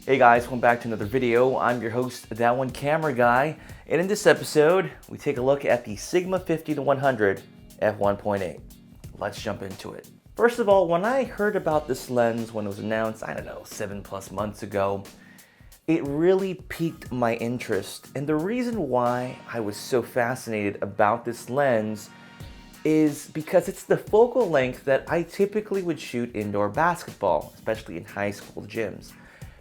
Hey guys, welcome back to another video. I'm your host, That One Camera Guy, and in this episode, we take a look at the Sigma 50-100 f1.8. Let's jump into it. First of all, when I heard about this lens when it was announced, I don't know, 7+ months ago, it really piqued my interest. And the reason why I was so fascinated about this lens is because it's the focal length that I typically would shoot indoor basketball, especially in high school gyms.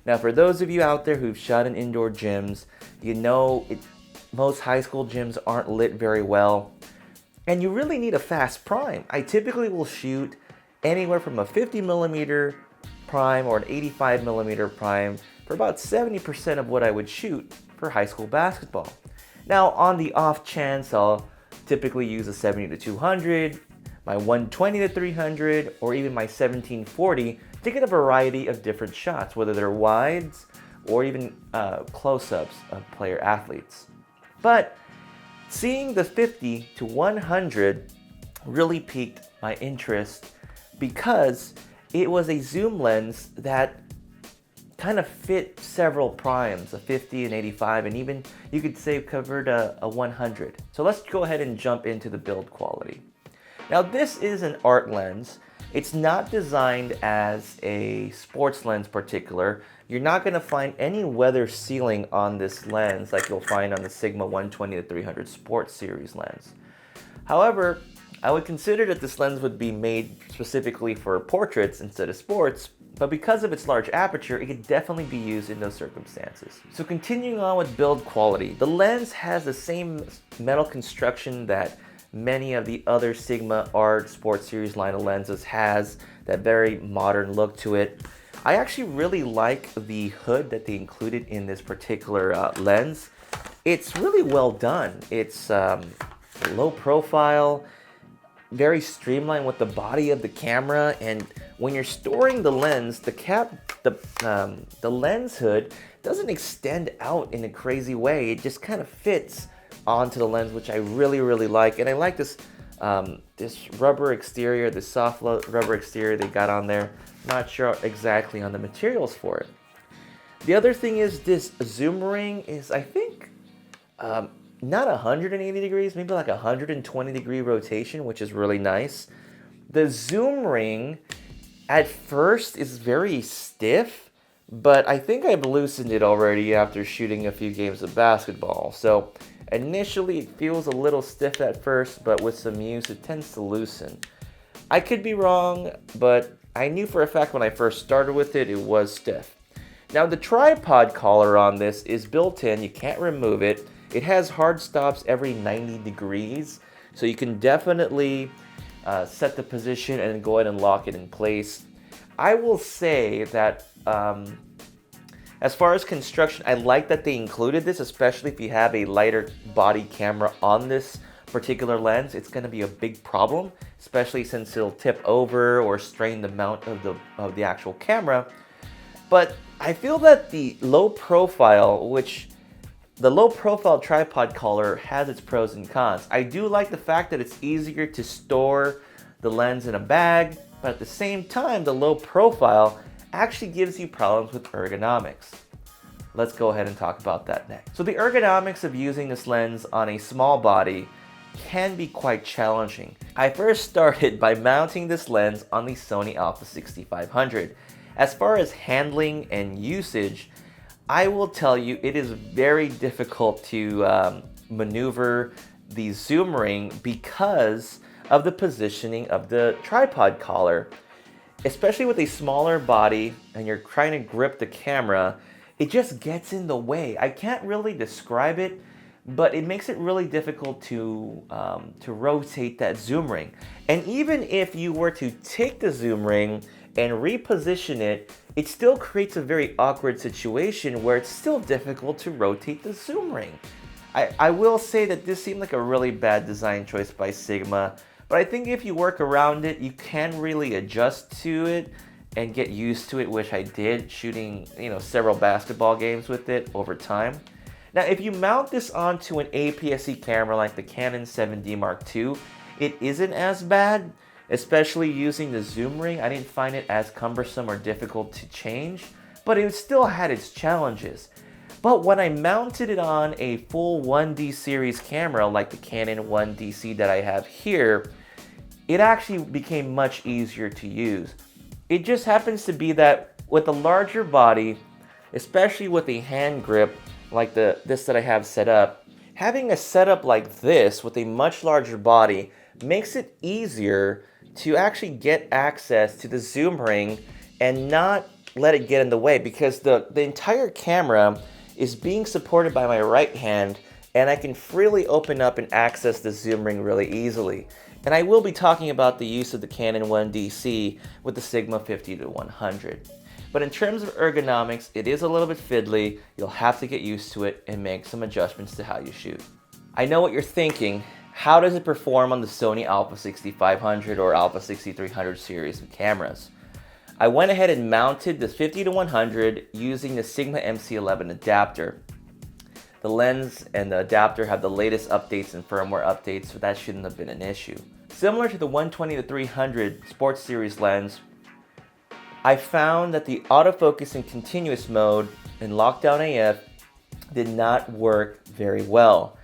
Now, for those of you out there who've shot in indoor gyms, you know most high school gyms aren't lit very well, and you really need a fast prime. I typically will shoot anywhere from a 50mm prime or an 85mm prime for about 70% of what I would shoot for high school basketball. Now, on the off chance, I'll typically use a 70-200, my 120-300, or even my 1740 to get a variety of different shots, whether they're wides or even close-ups of player athletes. But seeing the 50-100 really piqued my interest because it was a zoom lens that kind of fit several primes, a 50, an 85, and even you could say covered a 100. So let's go ahead and jump into the build quality. Now, this is an art lens. It's not designed as a sports lens particular. You're not going to find any weather sealing on this lens like you'll find on the Sigma 120-300 Sports Series lens. However, I would consider that this lens would be made specifically for portraits instead of sports, but because of its large aperture, it could definitely be used in those circumstances. So continuing on with build quality, the lens has the same metal construction that many of the other Sigma Art Sports Series line of lenses has, that very modern look to it. I actually really like the hood that they included in this particular lens. It's really well done. It's low profile, very streamlined with the body of the camera, and when you're storing the lens, the lens hood doesn't extend out in a crazy way. It just kind of fits onto the lens, which I really like. And I like this this rubber exterior, this soft rubber exterior they got on there. Not sure exactly on the materials for it. The other thing is this zoom ring is, I think, not 180 degrees, maybe like 120 degree rotation, which is really nice. The zoom ring at first is very stiff, but I think I've loosened it already after shooting a few games of basketball. So initially it feels a little stiff at first, but with some use it tends to loosen. I could be wrong, but I knew for a fact when I first started with it, it was stiff. Now, the tripod collar on this is built in. You can't remove it. It has hard stops every 90 degrees, so you can definitely set the position and then go ahead and lock it in place. I will say that as far as construction, I like that they included this, especially if you have a lighter body camera on this particular lens. It's going to be a big problem, especially since it'll tip over or strain the mount of the actual camera. But I feel that the low profile tripod collar has its pros and cons. I do like the fact that it's easier to store the lens in a bag, but at the same time, the low profile actually gives you problems with ergonomics. Let's go ahead and talk about that next. So the ergonomics of using this lens on a small body can be quite challenging. I first started by mounting this lens on the Sony a6500. As far as handling and usage, I will tell you it is very difficult to maneuver the zoom ring because of the positioning of the tripod collar. Especially with a smaller body and you're trying to grip the camera, it just gets in the way. I can't really describe it, but it makes it really difficult to rotate that zoom ring. And even if you were to take the zoom ring and reposition it, it still creates a very awkward situation where it's still difficult to rotate the zoom ring. I will say that this seemed like a really bad design choice by Sigma, but I think if you work around it, you can really adjust to it and get used to it, which I did, shooting several basketball games with it over time. Now, if you mount this onto an APS-C camera like the Canon 7D Mark II, it isn't as bad, especially using the zoom ring. I didn't find it as cumbersome or difficult to change. but it still had its challenges. But when I mounted it on a full 1D series camera like the Canon 1DC that I have here, it actually became much easier to use. It just happens to be that with a larger body, especially with a hand grip like this that I have set up, having a setup like this with a much larger body makes it easier to actually get access to the zoom ring and not let it get in the way, because the entire camera is being supported by my right hand, and I can freely open up and access the zoom ring really easily. And I will be talking about the use of the Canon 1DC with the Sigma 50-100. But in terms of ergonomics, it is a little bit fiddly. You'll have to get used to it and make some adjustments to how you shoot. I know what you're thinking. How does it perform on the Sony a6500 or a6300 series of cameras? I went ahead and mounted the 50-100 using the Sigma MC11 adapter. The lens and the adapter have the latest updates and firmware updates, so that shouldn't have been an issue. Similar to the 120-300 Sports Series lens, I found that the autofocus in continuous mode in Lockdown AF did not work very well.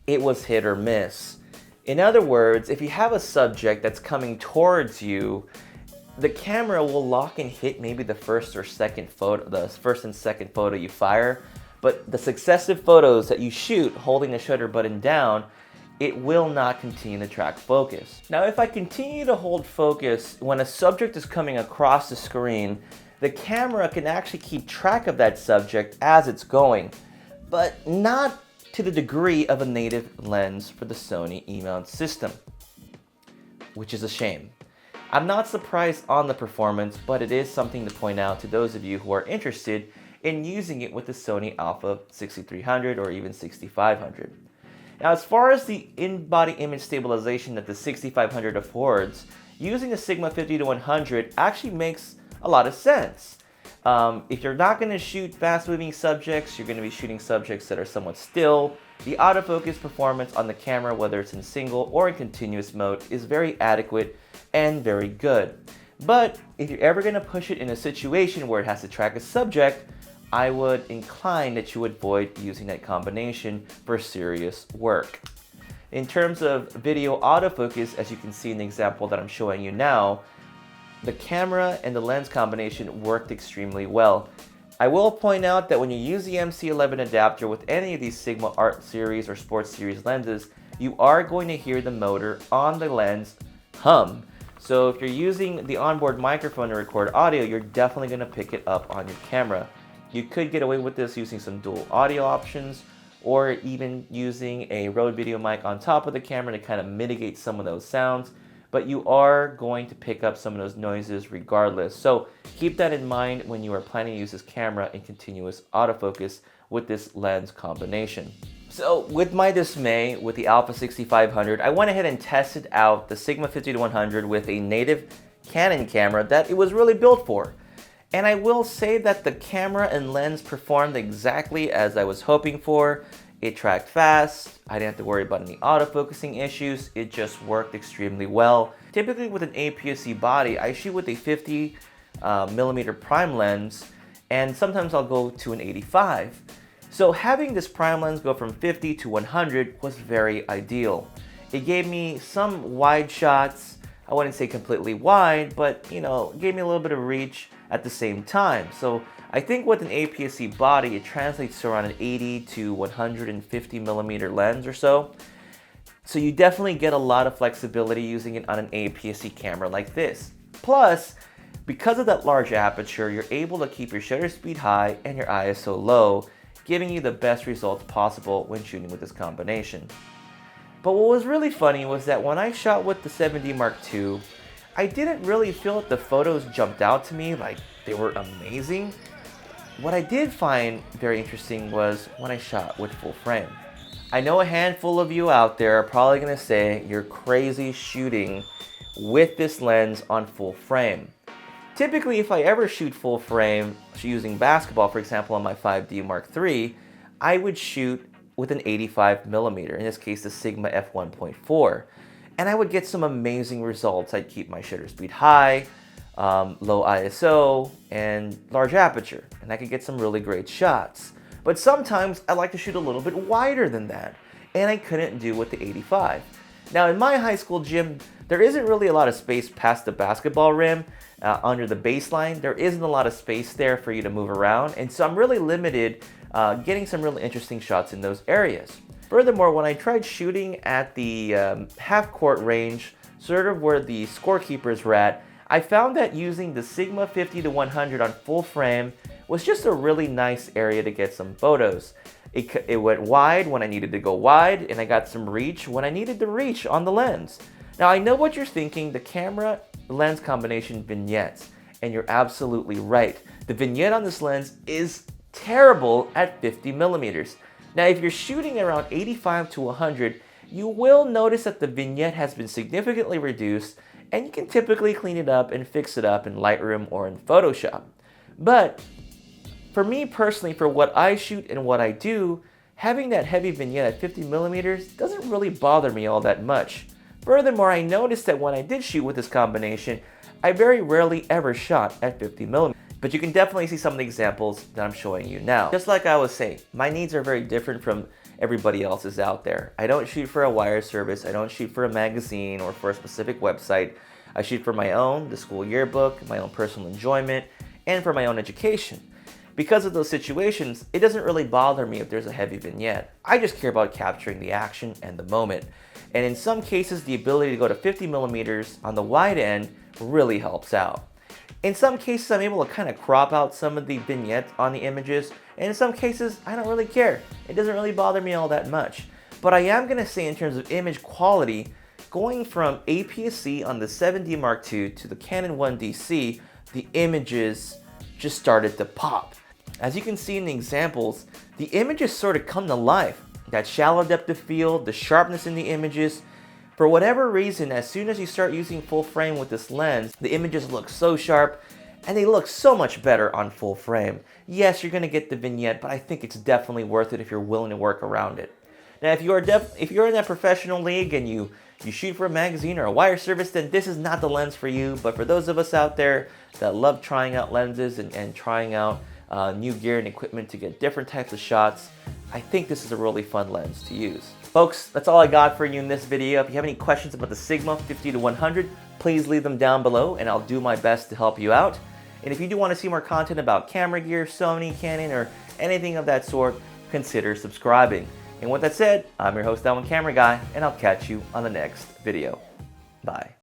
It was hit or miss. In other words, if you have a subject that's coming towards you, the camera will lock and hit maybe the first and second photo you fire, but the successive photos that you shoot holding the shutter button down, it will not continue to track focus. Now, if I continue to hold focus when a subject is coming across the screen, the camera can actually keep track of that subject as it's going, but not to the degree of a native lens for the Sony E-mount system, which is a shame. I'm not surprised on the performance, but it is something to point out to those of you who are interested in using it with the Sony Alpha 6300 or even 6500. Now, as far as the in-body image stabilization that the 6500 affords, using a Sigma 50-100 actually makes a lot of sense. If you're not going to shoot fast-moving subjects, you're going to be shooting subjects that are somewhat still. The autofocus performance on the camera, whether it's in single or in continuous mode, is very adequate and very good. But if you're ever going to push it in a situation where it has to track a subject, I would incline that you avoid using that combination for serious work. In terms of video autofocus, as you can see in the example that I'm showing you now, the camera and the lens combination worked extremely well. I will point out that when you use the MC11 adapter with any of these Sigma Art Series or Sports Series lenses, you are going to hear the motor on the lens hum. So if you're using the onboard microphone to record audio, you're definitely going to pick it up on your camera. You could get away with this using some dual audio options, or even using a Rode video mic on top of the camera to kind of mitigate some of those sounds, but you are going to pick up some of those noises regardless. So keep that in mind when you are planning to use this camera in continuous autofocus with this lens combination. So with my dismay with the Alpha 6500, I went ahead and tested out the Sigma 50-100 with a native Canon camera that it was really built for. And I will say that the camera and lens performed exactly as I was hoping for. It tracked fast, I didn't have to worry about any autofocusing issues, it just worked extremely well. Typically with an APS-C body, I shoot with a 50mm prime lens, and sometimes I'll go to an 85. So having this prime lens go from 50 to 100 was very ideal. It gave me some wide shots. I wouldn't say completely wide, but gave me a little bit of reach at the same time. So I think with an APS-C body, it translates to around an 80 to 150mm lens or so. So you definitely get a lot of flexibility using it on an APS-C camera like this. Plus, because of that large aperture, you're able to keep your shutter speed high and your ISO low, giving you the best results possible when shooting with this combination. But what was really funny was that when I shot with the 7D Mark II, I didn't really feel that the photos jumped out to me like they were amazing. What I did find very interesting was when I shot with full frame. I know a handful of you out there are probably going to say you're crazy shooting with this lens on full frame. Typically, if I ever shoot full frame using basketball, for example, on my 5D Mark III, I would shoot with an 85mm, in this case the Sigma F1.8. And I would get some amazing results. I'd keep my shutter speed high, low ISO, and large aperture, and I could get some really great shots. But sometimes I like to shoot a little bit wider than that, and I couldn't do with the 85. Now in my high school gym, there isn't really a lot of space past the basketball rim under the baseline. There isn't a lot of space there for you to move around, and so I'm really limited getting some really interesting shots in those areas. Furthermore, when I tried shooting at the half-court range, sort of where the scorekeepers were at, I found that using the Sigma 50-100 on full frame was just a really nice area to get some photos. It went wide when I needed to go wide, and I got some reach when I needed to reach on the lens. Now I know what you're thinking, the camera lens combination vignettes, and you're absolutely right. The vignette on this lens is terrible at 50 millimeters. Now if you're shooting around 85 to 100, you will notice that the vignette has been significantly reduced, and you can typically clean it up and fix it up in Lightroom or in Photoshop. But for me personally, for what I shoot and what I do, having that heavy vignette at 50 millimeters doesn't really bother me all that much. Furthermore, I noticed that when I did shoot with this combination, I very rarely ever shot at 50 millimeters. But you can definitely see some of the examples that I'm showing you now. Just like I was saying, my needs are very different from everybody else's out there. I don't shoot for a wire service, I don't shoot for a magazine or for a specific website. I shoot for my own, the school yearbook, my own personal enjoyment, and for my own education. Because of those situations, it doesn't really bother me if there's a heavy vignette. I just care about capturing the action and the moment. And in some cases, the ability to go to 50 millimeters on the wide end really helps out. In some cases, I'm able to kind of crop out some of the vignettes on the images, and in some cases, I don't really care. It doesn't really bother me all that much. But I am going to say in terms of image quality, going from APS-C on the 7D Mark II to the Canon 1DC, the images just started to pop. As you can see in the examples, the images sort of come to life. That shallow depth of field, the sharpness in the images. For whatever reason, as soon as you start using full frame with this lens, the images look so sharp and they look so much better on full frame. Yes, you're going to get the vignette, but I think it's definitely worth it if you're willing to work around it. Now, if you're in that professional league and you shoot for a magazine or a wire service, then this is not the lens for you. But for those of us out there that love trying out lenses and trying out new gear and equipment to get different types of shots, I think this is a really fun lens to use. Folks, that's all I got for you in this video. If you have any questions about the Sigma 50-100, please leave them down below and I'll do my best to help you out. And if you do want to see more content about camera gear, Sony, Canon, or anything of that sort, consider subscribing. And with that said, I'm your host, That One Camera Guy, and I'll catch you on the next video. Bye.